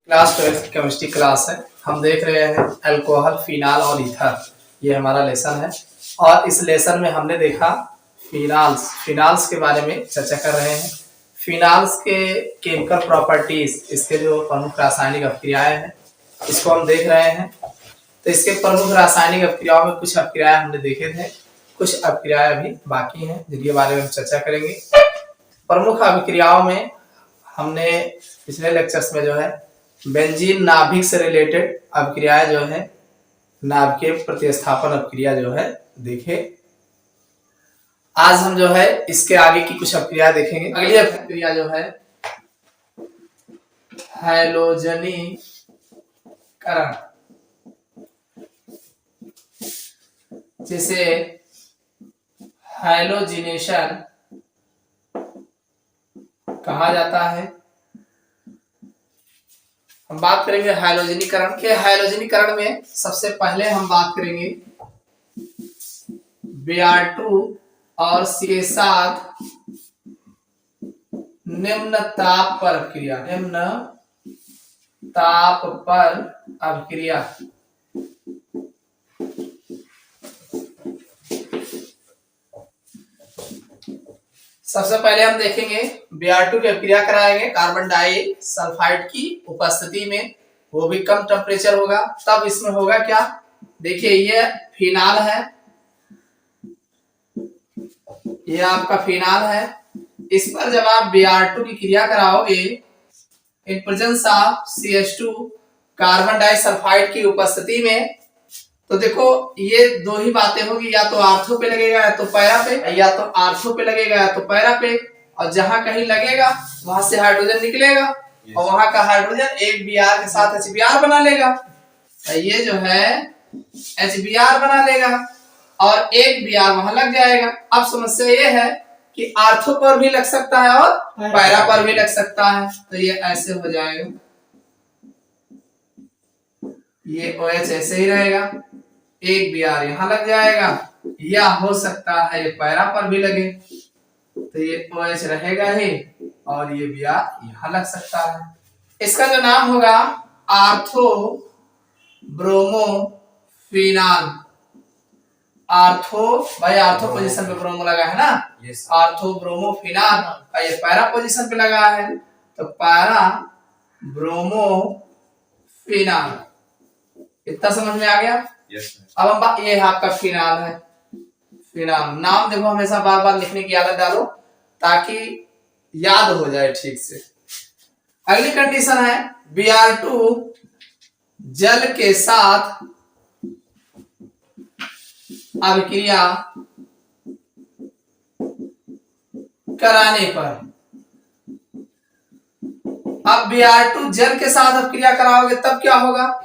Class 12 chemistry class है। हम देख रहे हैं अल्कोहल, फिनाल और ईथर। ये हमारा लेसन है और इस लेसन में हमने देखा फिनाल्स के बारे में चर्चा कर रहे हैं। फिनाल्स के केमिकल प्रॉपर्टीज, इसके जो प्रमुख रासायनिक अभिक्रियाएं हैं, इसको हम देख रहे हैं। तो इसके प्रमुख रासायनिक अभिक्रियाओं में कुछ अभिक्रियाएं हमने देखे थे, कुछ अभिक्रियाएं अभी बाकी हैं जिनके बारे में हम चर्चा करेंगे। प्रमुख अभिक्रियाओं में हमने पिछले लेक्चर्स में जो है बेंजीन नाभिक से रिलेटेड अभिक्रियाएं जो है, नाभिकीय प्रतिस्थापन अभिक्रिया जो है देखे। आज हम जो है इसके आगे की कुछ अभिक्रिया देखेंगे। अगली अभिक्रिया जो है हैलोजनीकरण, जिसे हैलोजिनेशन कहा जाता है। हम बात करेंगे हैलोजनीकरण के। हैलोजनीकरण में सबसे पहले हम बात करेंगे Br2 और C के साथ निम्न ताप पर अभिक्रिया, निम्न ताप पर अभिक्रिया। सबसे पहले हम देखेंगे Br2 की अभिक्रिया कराएंगे कार्बन डाई सल्फाइड की उपस्थिति में, वो भी कम टेम्परेचर होगा। तब इसमें होगा क्या, देखिए ये फिनाल है, ये आपका फिनाल है। इस पर जब आप Br2 की क्रिया कराओगे in presence of CH2 carbon disulphide की उपस्थिति में, तो देखो ये दो ही बातें होगी, या तो आर्थो पे लगेगा या तो पैरा पे, या तो आर्थो पे लगेगा या तो पैरा पे। और जहां कहीं लगेगा वहां से हाइड्रोजन निकलेगा और वहां का हाइड्रोजन एक Br के साथ HBr बना लेगा। ये जो है HBr बना लेगा और एक Br वहां लग जाएगा। अब समस्या ये है कि आर्थो पर भी लग सकता है और पैरा पर भी लग सकता है, तो ये ऐसे हो जाएगा, ये OH ऐसे ही रहेगा, एक Br यहाँ लग जाएगा, या हो सकता है ये पैरा पर भी लगे, तो ये OH रहेगा ही और ये Br यहाँ लग सकता है। इसका जो नाम होगा आर्थो ब्रोमो फिनाल। आर्थो, भाई आर्थो पोजीशन पे ब्रोमो लगा है ना, आर्थो ब्रोमो फिनाल, और ये पैरा पोजीशन पे लगा है तो पैरा ब्रोमो फिनाल। इतना समझ में आ गया? अब हम ये आपका फिनाल है। फिनाल नाम देखो हमेशा बार बार लिखने की आदत डालो ताकि याद हो जाए ठीक से। अगली कंडीशन है Br2 जल के साथ अभिक्रिया कराने पर। अब Br2 जल के साथ अभिक्रिया कराओगे तब क्या होगा,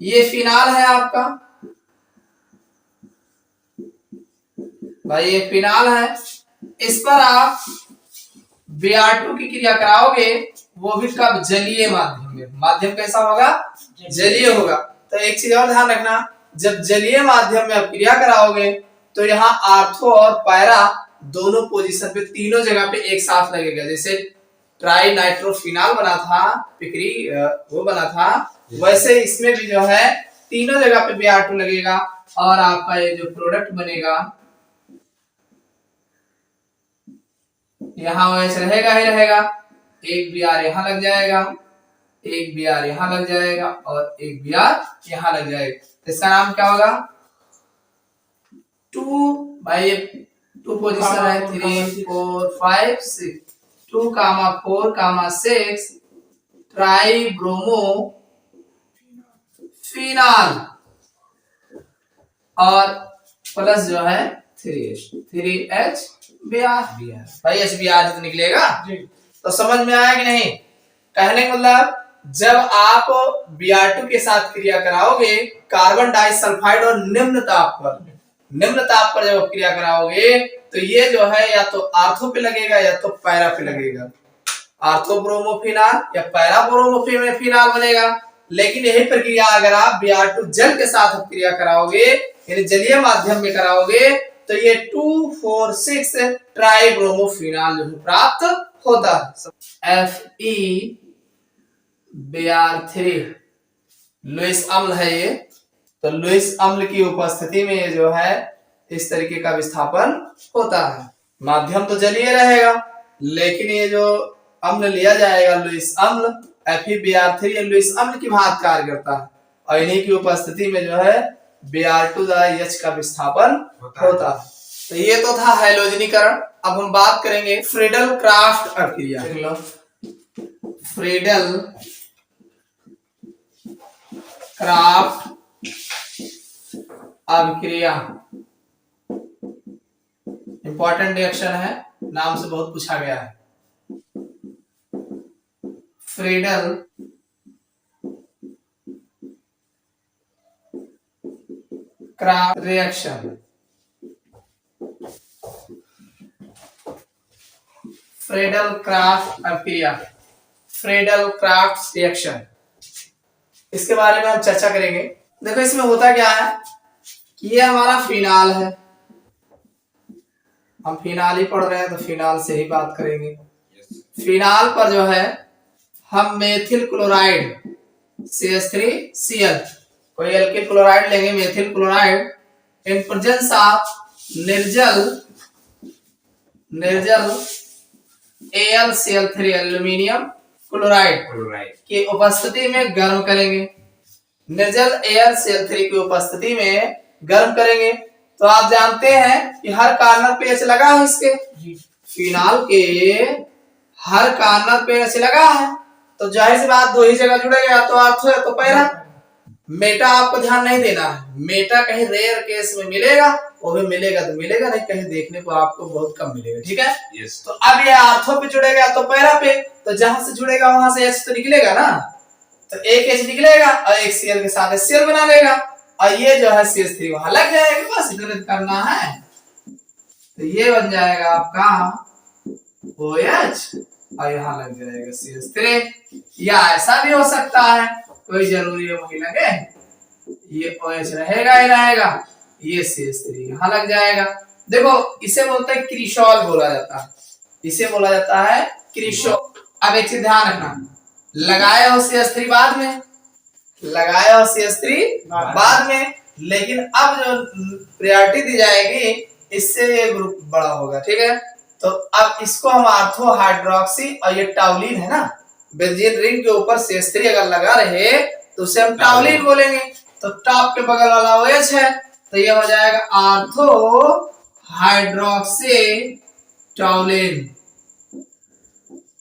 ये फिनाल है आपका, भाई ये फिनाल है। इस पर आप Br2 की क्रिया कराओगे, वो भी कब, जलीय माध्यम में। माध्यम कैसा होगा, जलीय होगा। तो एक चीज और ध्यान रखना, जब जलीय माध्यम में आप क्रिया कराओगे तो यहाँ आर्थो और पैरा दोनों पोजीशन पे, तीनों जगह पे एक साथ लगेगा। जैसे ट्राई नाइट्रोफिनाल बना था, पिकरी वो बना था, वैसे इसमें भी जो है तीनों जगह पे Br2 लगेगा और आपका ये जो प्रोडक्ट बनेगा यहाँ OH रहेगा ही रहेगा, एक Br यहाँ लग जाएगा, एक Br यहाँ लग जाएगा और एक Br यहाँ लग जाएगा। इसका नाम क्या होगा, 2, भाई ये 2 पोजीशन है, 3 4 5 6, 2, 4, 6 ट्राई ब्रोमो फिनाल और प्लस जो है 3H Br। भाई HBr तो निकलेगा जी। तो समझ में आया कि नहीं? कहने का मतलब जब आप Br2 के साथ क्रिया कराओगे कार्बन डाइसल्फाइड और निम्न ताप पर जब क्रिया कराओगे तो ये जो है या तो आर्थो पे लगेगा या तो पैरा पे लगेगा, आर्थो ब्रोमोफिनाल या पैरा ब्रोमोफिनाल बनेगा। लेकिन यही प्रक्रिया अगर आप Br2 जल के साथ क्रिया कराओगे, यानी जलीय माध्यम में कराओगे, तो ये 2, 4, 6 ट्राई ब्रोमोफिनाल जो प्राप्त होता है। Fe Br3 लुईस अम्ल है ये। तो लुईस अम्ल की उपस्थिति में ये जो है इस तरीके का विस्थापन होता है। माध्यम तो जलीय रहेगा, लेकिन ये जो अम्ल लिया जाएगा लुईस अम्ल FeBr3 ये लुईस अम्ल की भांति कार्य करता है और इन्हीं की उपस्थिति में जो है Br2H का विस्थापन होता है। तो ये तो था हैलोजनीकरण। अब हम बात करेंगे फ्रीडल क्राफ्ट अभिक्रिया। देख लो, फ्रीडल क्राफ्ट अभिक्रिया इंपॉर्टेंट रिएक्शन है, नाम से बहुत पूछा गया है। Friedel craft reaction, Friedel craft अभिक्रिया, फ्रीडल क्राफ्ट रिएक्शन, इसके बारे में हम चर्चा करेंगे। देखो इसमें होता क्या है कि ये हमारा फिनाल है, हम फिनाल ही पढ़ रहे हैं तो फिनाल से ही बात करेंगे। फिनाल पर जो है हम मेथिल क्लोराइड CH3Cl कोई एल्किल क्लोराइड लेंगे, methyl chloride in presence of निर्जल AlCl3 एल्यूमिनियम क्लोराइड की उपस्थिति में गर्म करेंगे। निर्जल AlCl3 की उपस्थिति में गर्म करेंगे। तो आप जानते हैं कि हर कार्नर पे H लगा है, इसके फिनाल के हर कार्नर पे H लगा है, तो जाहिर सी बात दो ही जगह जुड़ेगा, या तो आर्थो या तो पैरा। मेटा आपको ध्यान नहीं देना है, मेटा कहीं रेयर केस में मिलेगा, वो भी मिलेगा तो मिलेगा, नहीं कहीं देखने को आपको बहुत कम मिलेगा, ठीक है। तो अब ये आर्थो पे जुड़ेगा तो पैरा पे, तो जहां से जुड़ेगा वहां से H तो निकलेगा ना, तो एक H निकलेगा और एक Cl के साथ Cl बना लेगा और ये जो है CH3 वहां लग जाएगा, बस इतना करना है। तो ये बन जाएगा आपका OH और यहाँ लग जाएगा CH3, या ऐसा भी हो सकता है, कोई जरूरी है वही लगे, ये OH रहेगा ही रहेगा, ये CH3 यहाँ लग जाएगा। देखो इसे बोलते हैं क्रिशॉल बोला जाता है, इसे बोला जाता है क्रिशॉल। अब एक चीज ध्यान रखना, लगाए हो CH3 बाद में, लगाए हो CH3 बाद में, लेकिन अब जो प्रायोरिटी दी जाएगी इससे ग्रुप बड़ा होगा, ठीक है। तो अब इसको हम आर्थो हाइड्रोक्सी और ये टाउलिन है ना, बेंजीन रिंग के ऊपर CH3 अगर लगा रहे तो उसे हम टाउलिन बोलेंगे। तो टॉप के बगल वाला OH है, तो ये हो जाएगा आर्थो हाइड्रोक्सी टाउलिन,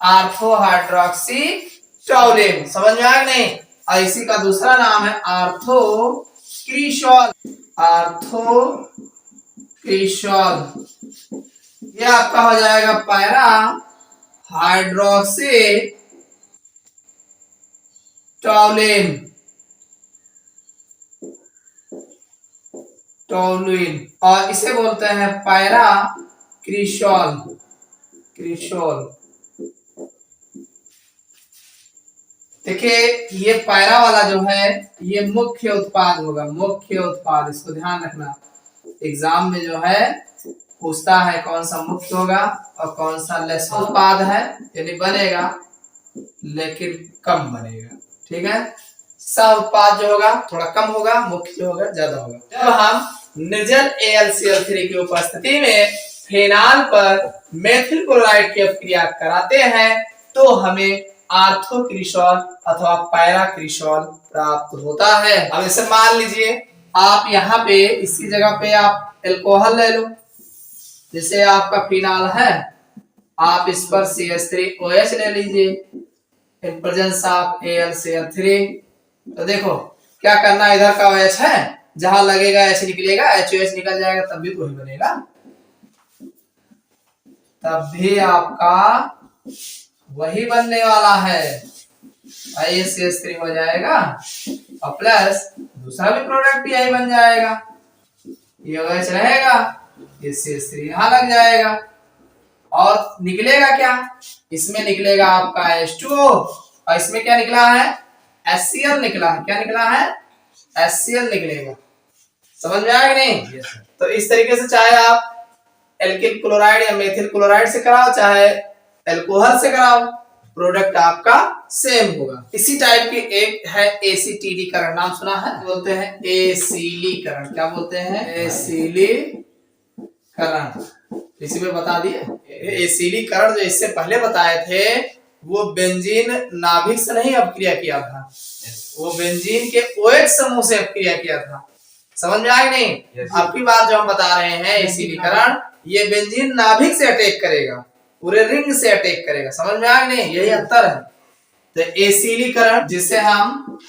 आर्थो हाइड्रोक्सी टाउलिन, समझ में आया नहीं। और इसी का दूसरा नाम है आर्थो क्रिशॉल, आर्थो क्रिशॉल। ये आपका हो जाएगा पैरा हाइड्रोक्सी टॉलिन, टॉलिन, और इसे बोलते हैं पैरा क्रिशॉल, क्रिशॉल। देखिए ये पैरा वाला जो है ये मुख्य उत्पाद होगा, मुख्य उत्पाद, इसको ध्यान रखना। एग्जाम में जो है पूछता है कौन सा मुख्य होगा और कौन सा लेस उत्पाद है, यानी बनेगा लेकिन कम बनेगा, ठीक है। सह उत्पाद जो होगा थोड़ा कम होगा, मुख्य जो होगा ज्यादा होगा। जब हम निर्जल AlCl3 की उपस्थिति में फिनाल पर मेथिल क्लोराइड की अभिक्रिया कराते हैं तो हमें आर्थो क्रिशॉल अथवा पैरा क्रिशॉल प्राप्त होता है। अब इसे मान लीजिए आप यहाँ पे इसकी जगह पे आप एल्कोहल ले लो, जैसे आपका फिनाल है, आप इस पर CH3OH ले लीजिए इन प्रेजेंस ऑफ AlCl3। तो देखो क्या करना, इधर का OH है, जहां लगेगा H निकलेगा, HOH निकल जाएगा, तब भी वही बनेगा, तब भी आपका वही बनने वाला है, CH3 हो जाएगा और प्लस दूसरा भी प्रोडक्ट यही बन जाएगा, ये OH रहेगा, ये CH3 यहाँ लग जाएगा और निकलेगा क्या, इसमें निकलेगा आपका H2O और इसमें क्या निकला है, HCl निकला है। क्या निकला है, HCl निकलेगा, समझ में आया कि नहीं। तो इस तरीके से चाहे आप एल्किल क्लोराइड या मेथिल क्लोराइड से कराओ, चाहे एल्कोहल से कराओ, प्रोडक्ट आपका सेम होगा। इसी टाइप की एक है एसिटिलीकरण, नाम सुना है? बोलते हैं एसिलीकरण। क्या बोलते हैं? एसिलीकरण। इसी में बता दिए। एसिलीकरण जो इससे पहले बताए थे वो बेंजीन नाभिक से नहीं अपक्रिया किया था, वो बेंजीन के OH समूह से अपक्रिया किया था। समझ में आया नहीं? अब की बात जो हम बता रहे हैं एसिलीकरण, ये बेंजीन नाभिक से अटैक करेगा, पूरे रिंग से अटैक करेगा। समझ में आया नहीं? यही अंतर है। तो एसिलीकरण जिसे हम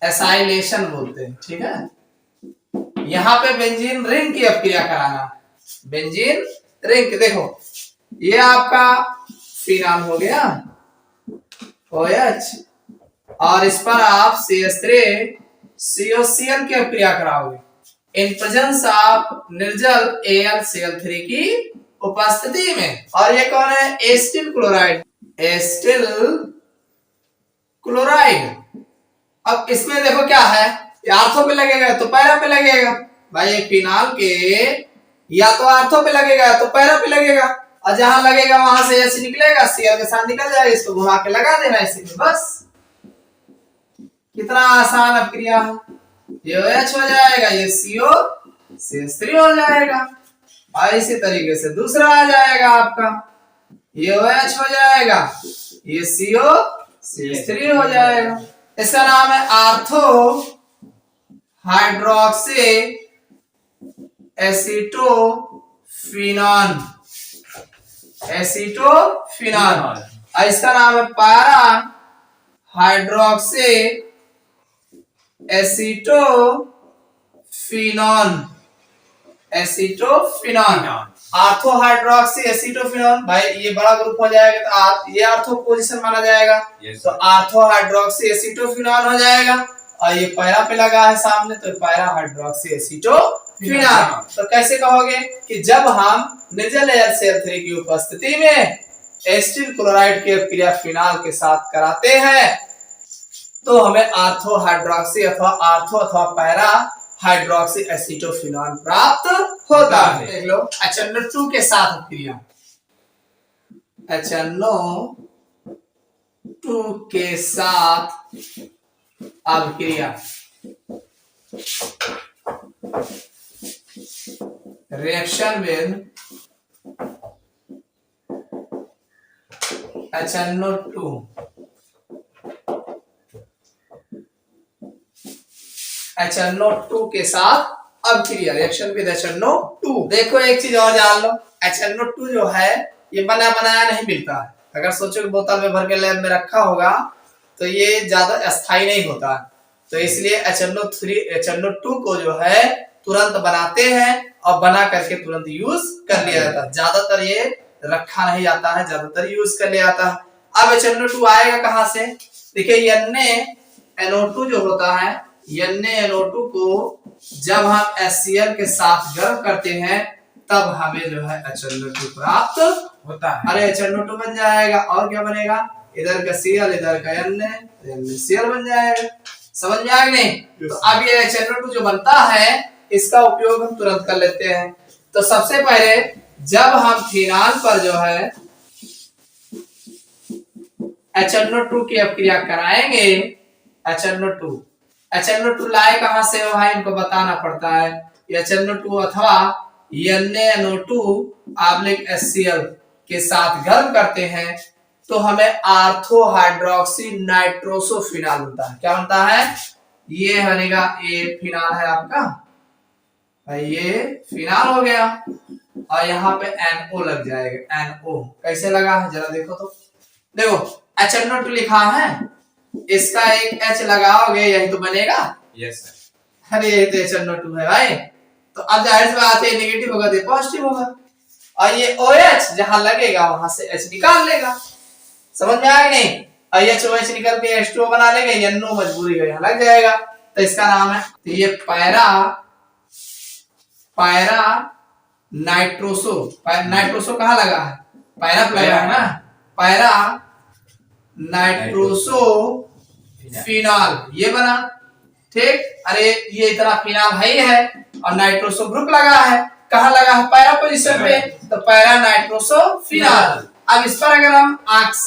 एसाइलेशन बोलते हैं, ठीक है। यहाँ पे बेंजीन रिंग की अपक्रिया कराना, बेंजीन रिंग। देखो ये आपका फिनाल हो गया OH, और इस पर आप CH3 COCl की अपक्रिया कराओगे इन प्रेजेंस ऑफ निर्जल AlCl3 की उपस्थिति में। और ये कौन है? Acetyl chloride, acetyl chloride. अब इसमें देखो क्या है, आर्थो पे लगेगा तो पैरा पे लगेगा। भाई ये फिनाल के या तो आर्थो पे लगेगा या तो पैरा पे लगेगा, और जहां लगेगा वहां से H निकलेगा, Cl के साथ निकल जाएगा, इसको घुमा के लगा देना इसी में, बस। कितना आसान अपक्रिया है। ये OH हो जाएगा, ये CO CH3 हो जाएगा, और इसी तरीके से दूसरा आ जाएगा आपका, ये OH हो जाएगा, ये CO CH3 हो जाएगा। इसका नाम है आर्थो हाइड्रोक्सी एसीटोफिनॉन, एसीटोफिनॉन। और इसका नाम है para hydroxy acetophenone, acetophenone. Ortho hydroxy acetophenone. भाई ये बड़ा ग्रुप हो जाएगा तो ये आर्थो पोजीशन माना जाएगा, तो आर्थो हाइड्रोक्सी एसीटोफिनॉन हो जाएगा। और ये पैरा पे लगा है सामने, तो पैरा हाइड्रोक्सी एसीटोफिनॉन। तो कैसे कहोगे कि जब हम निर्जल AlCl3 की उपस्थिति में एस्टिल क्लोराइड की अपक्रिया फिनाल के साथ कराते हैं तो हमें आर्थो हाइड्रोक्सी अथवा पैरा हाइड्रोक्सी एसीटोफिनॉन प्राप्त होता है। देख लो HNO2 के साथ अपक्रिया, HNO2 के साथ अपक्रिया, रिएक्शन विद HNO2 के साथ अपक्रिया, रिएक्शन विद HNO2। देखो एक चीज और जान लो, HNO2 जो है ये बना बनाया नहीं मिलता है। अगर सोचो कि बोतल में भर के लैब में रखा होगा तो ये ज्यादा अस्थायी नहीं होता, तो इसलिए HNO2 को जो है तुरंत बनाते हैं और बना करके तुरंत यूज कर लिया जाता है। ज्यादातर ये रखा नहीं जाता है, ज्यादातर यूज कर लिया जाता है। अब HNO2 आएगा कहां से? देखिए NaNO2 जो होता है, NaNO2 को जब हम HCl के साथ गर्म करते हैं तब हमें जो है HNO2 प्राप्त होता है। अरे HNO2 बन जाएगा, और क्या बनेगा? इधर का Cl इधर का NaCl बन जाएगा। समझ में आ गया नहीं? तो अब ये HNO2 जो बनता है इसका उपयोग हम तुरंत कर लेते हैं। तो सबसे पहले जब हम फिनाल पर जो है HNO2 की अपक्रिया कराएंगे, HNO2 लाए कहां से हो भाई, इनको बताना पड़ता है। HNO2 अथवा NaNO2 आप लोग HCl के साथ गर्म करते हैं तो हमें आर्थो हाइड्रोक्सी नाइट्रोसोफिनाल बनता है। क्या बनता है? ये बनेगा, ये फिनाल है आपका, ये फिनाल हो गया, और यहाँ पे NO लग जाएगा। NO कैसे लगा है जरा देखो तो। देखो HNO2 लिखा है, इसका एक H लगाओगे यही तो बनेगा। Yes sir. अरे ये तो HNO2 है भाई, तो अब जाहिर सी बात है नेगेटिव होगा तो पॉजिटिव होगा, और ये OH जहां लगेगा वहां से H निकाल लेगा। समझ में आया नहीं? OH निकल के H2O बना लेगा, NO मजबूरी है यहाँ लग जाएगा, तो इसका नाम है, तो ये पैरा नाइट्रोसो कहाँ लगा है? पैरा पे लगा है ना, पैरा नाइट्रोसो फिनाल ये बना। ठीक, अरे ये इतना फिनाल है और नाइट्रोसो ग्रुप लगा है, कहाँ लगा है? पैरा पोजीशन पे, तो पैरा नाइट्रोसो फिनाल। अब इस पर अगर हम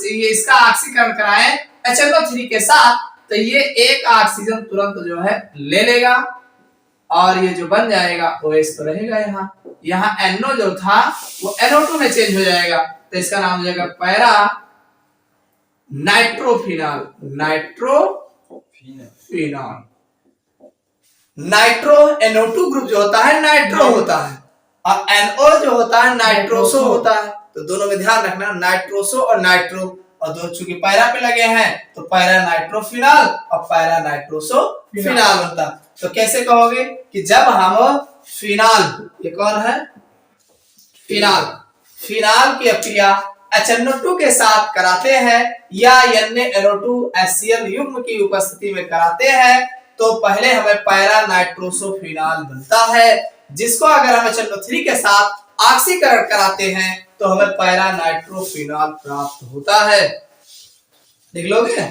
ये इसका ऑक्सीकरण कराएं HNO3 के साथ तो ये एक ऑक्सीजन तुरंत जो है ले लेगा और ये जो बन जाएगा OH तो रहेगा यहाँ NO जो था वो NO2 में चेंज हो जाएगा तो इसका नाम हो जाएगा para nitrophenol. Nitro NO2 group जो होता है नाइट्रो होता है और NO जो होता है नाइट्रोसो होता है। तो दोनों में ध्यान रखना नाइट्रोसो और नाइट्रो, और दोनों चूंकि पैरा पे लगे हैं तो पैरा नाइट्रोफिनॉल और पैरा नाइट्रोसो फिनॉल बनता। तो कैसे कहोगे कि जब हम फिनॉल, ये कौन है फिनॉल की अपक्रिया HNO2 के साथ कराते हैं या NaNO2 HCl युग्म की उपस्थिति में कराते हैं तो पहले हमें पैरा नाइट्रोसोफिनॉल बनता है, जिसको अगर हम HNO3 के साथ ऑक्सीकरण कराते हैं तो हमें पैरा नाइट्रोफिनॉल प्राप्त होता है। देख लोगे।